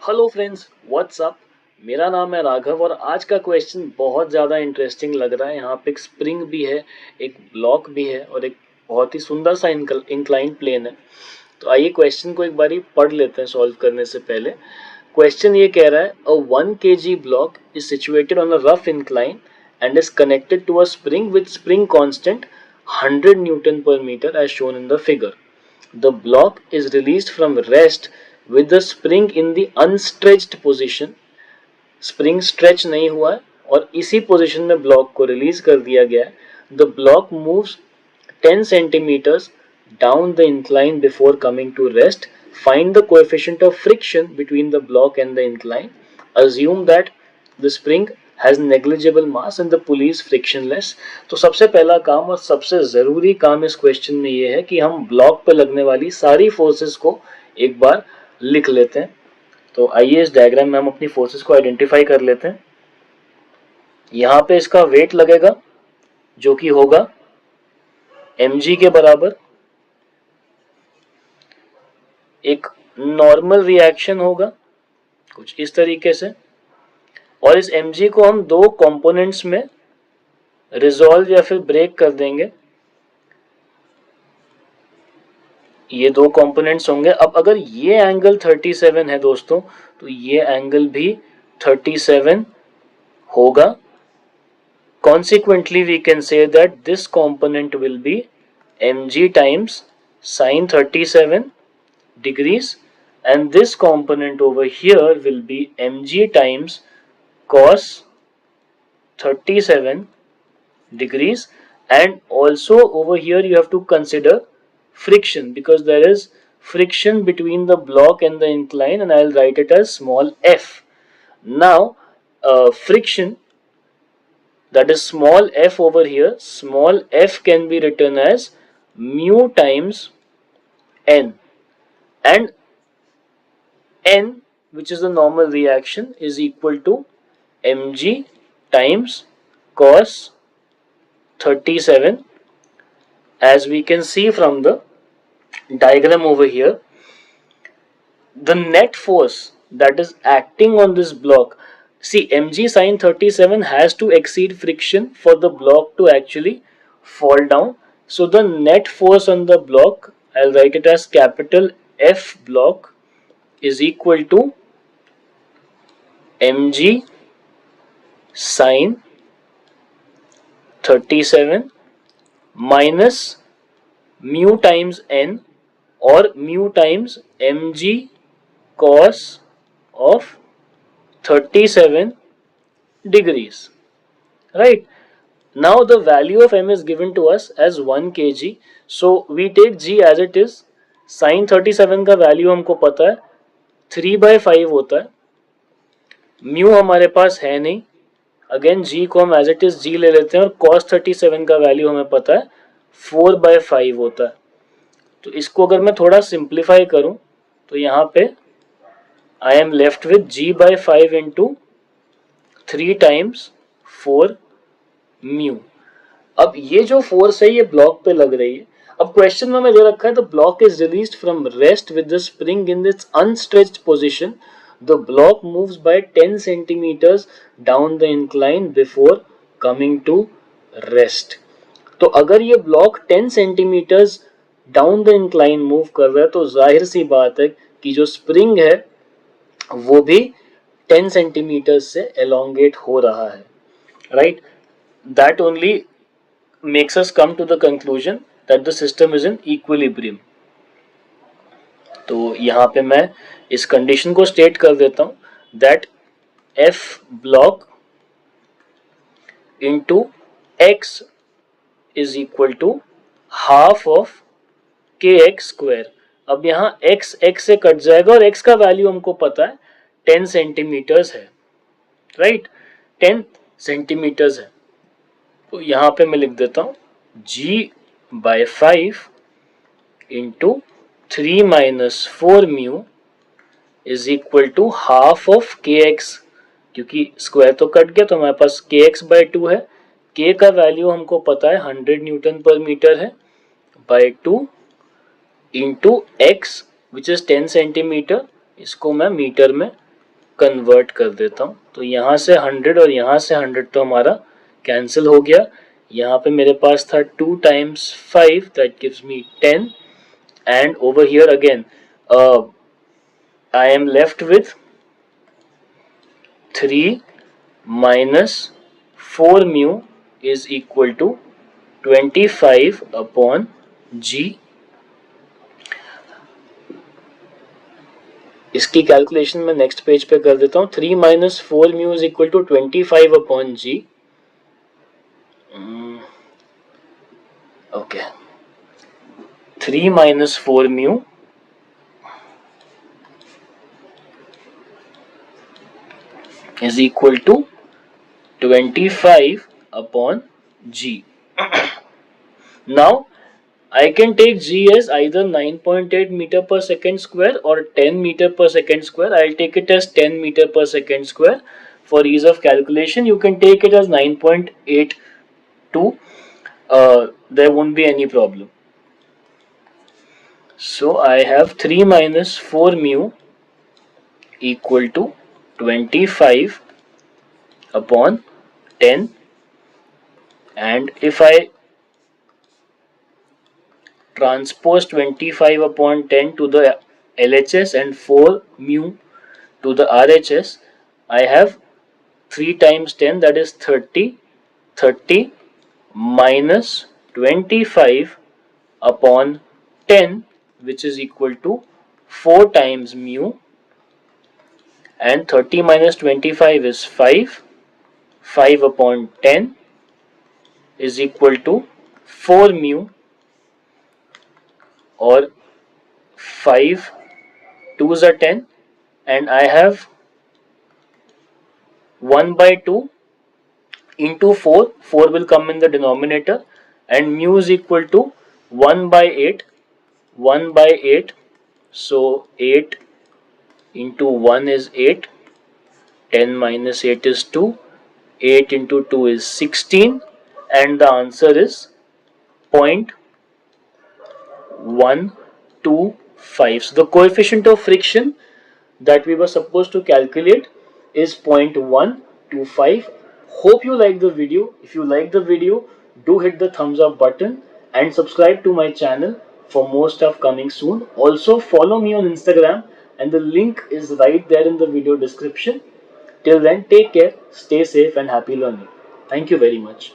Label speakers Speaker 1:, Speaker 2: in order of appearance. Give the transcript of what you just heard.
Speaker 1: Hello friends, what's up. मेरा नाम है राघव और आज का क्वेश्चन बहुत ज़्यादा इंटरेस्टिंग लग रहा है। यहाँ पे एक स्प्रिंग भी है, एक ब्लॉक भी है और एक बहुत ही सुंदर सा इंक्लाइन प्लेन है। तो आइए क्वेश्चन को एक बारी पढ़ लेते हैं सॉल्व करने से पहले। क्वेश्चन ये कह रहा है, a 1 kg block is situated on a rough incline and is connected to a spring with spring constant 100 newton per metre as shown in the figure. The block is released from rest with the spring in the unstretched position. Spring stretch नहीं हुआ है और इसी position में block को release कर दिया गया है। The block moves 10 centimeters down the incline before coming to rest. Find the coefficient of friction between the block and the incline. Assume that the spring has negligible mass and the pulley is frictionless. तो सबसे पहला काम और सबसे ज़रूरी काम इस question में ये है कि हम ब्लॉक पे लगने वाली सारी फोर्सेस को एक बार लिख लेते हैं। तो आइए इस डायग्राम में हम अपनी फोर्सेस को आइडेंटिफाई कर लेते हैं। यहाँ पे इसका वेट लगेगा जो कि होगा mg के बराबर। एक नॉर्मल रिएक्शन होगा कुछ इस तरीके से और इस mg को हम दो कंपोनेंट्स में रिजॉल्व या फिर ब्रेक कर देंगे। ये दो कंपोनेंट्स होंगे। अब अगर ये एंगल 37 है दोस्तों, तो ये एंगल भी 37 होगा। Consequently, we can say that this component will be mg times sine 37 degrees and this component over here will be mg times cos 37 degrees, and also over here you have to consider friction because there is friction between the block and the incline, and I'll write it as small f. Now friction, that is small f over here, small f can be written as mu times n, and n, which is the normal reaction, is equal to mg times cos 37. As we can see from the diagram over here, the net force that is acting on this block, see, mg sine 37 has to exceed friction for the block to actually fall down. So the net force on the block, I'll write it as capital F block, is equal to mg sine 37 minus mu times n or mu times mg cos of 37 degrees. Right? Now the value of m is given to us as 1 kg. So we take g as it is. Sin 37 का value हमको पता है 3/5 होता है। Mu हमारे पास है नहीं, again g को हम एज इट इज g ले लेते हैं और cos 37 का वैल्यू हमें पता है 4/5 होता है। तो इसको अगर मैं थोड़ा सिंप्लीफाई करूं तो यहाँ पे I am left with g/5 into 3 times 4 mu. अब ये जो फोर्स है ये ब्लॉक पे लग रही है। अब क्वेश्चन में दे रखा है the block is released from rest with the spring in its unstretched position. The block moves by 10 centimetres down the incline before coming to rest. तो अगर ये block 10 centimetres down the incline move कर रहा है तो जाहिर सी बात है कि जो स्प्रिंग है वो भी 10 सेंटीमीटर्स से एलोंगेट हो रहा है। Right? That only makes us come to the conclusion that the system is in equilibrium. तो यहां पे मैं इस कंडीशन को स्टेट कर देता हूं that F block into x is equal to half of kx square. अब यहां x x से कट जाएगा और x का वैल्यू हमको पता है 10 सेंटीमीटर्स है। राइट? 10 सेंटीमीटर्स है। तो यहां पे मैं लिख देता हूं g/5 इंटू 3 माइनस 4 mu is equal to half of k x, क्योंकि स्क्वायर तो कट गया तो हमारे पास kx/2 है। k का वैल्यू हमको पता है 100 न्यूटन पर मीटर है, by 2 into x which is 10 centimetre, इसको मैं मीटर में कन्वर्ट कर देता हूँ। तो यहाँ से 100 और यहाँ से 100 तो हमारा कैंसिल हो गया। यहाँ पे मेरे पास था 2 times 5 that gives me 10, and over here again I am left with 3 minus 4 mu is equal to 25 upon g। इसकी कैलकुलेशन मैं नेक्स्ट पेज पे कर देता हूँ। 3 minus 4 mu is equal to 25 upon g। Okay, 3 minus 4 mu is equal to 25 upon g. Now I can take g as either 9.8 meter per second square or 10 meter per second square. I'll take it as 10 meter per second square. For ease of calculation, you can take it as 9.82. There won't be any problem. So I have 3 minus 4 mu equal to 25 upon 10, and if I transpose 25 upon 10 to the LHS and 4 mu to the RHS, I have 3 times 10, that is 30. 30 minus 25 upon 10, which is equal to 4 times mu, and 30 minus 25 is 5. 5 upon 10 is equal to 4 mu, or 5 2s are 10, and I have 1 by 2 into 4. 4 will come in the denominator, and mu is equal to 1 by 8. 1 by 8, so 8 into 1 is 8. 10 minus 8 is 2. 8 into 2 is 16, and the answer is 0.125. So the coefficient of friction that we were supposed to calculate is 0.125. Hope you like the video. If you like the video, do hit the thumbs up button and subscribe to my channel for more stuff coming soon. Also follow me on Instagram, and the link is right there in the video description. Till then, take care, stay safe, and happy learning. Thank you very much.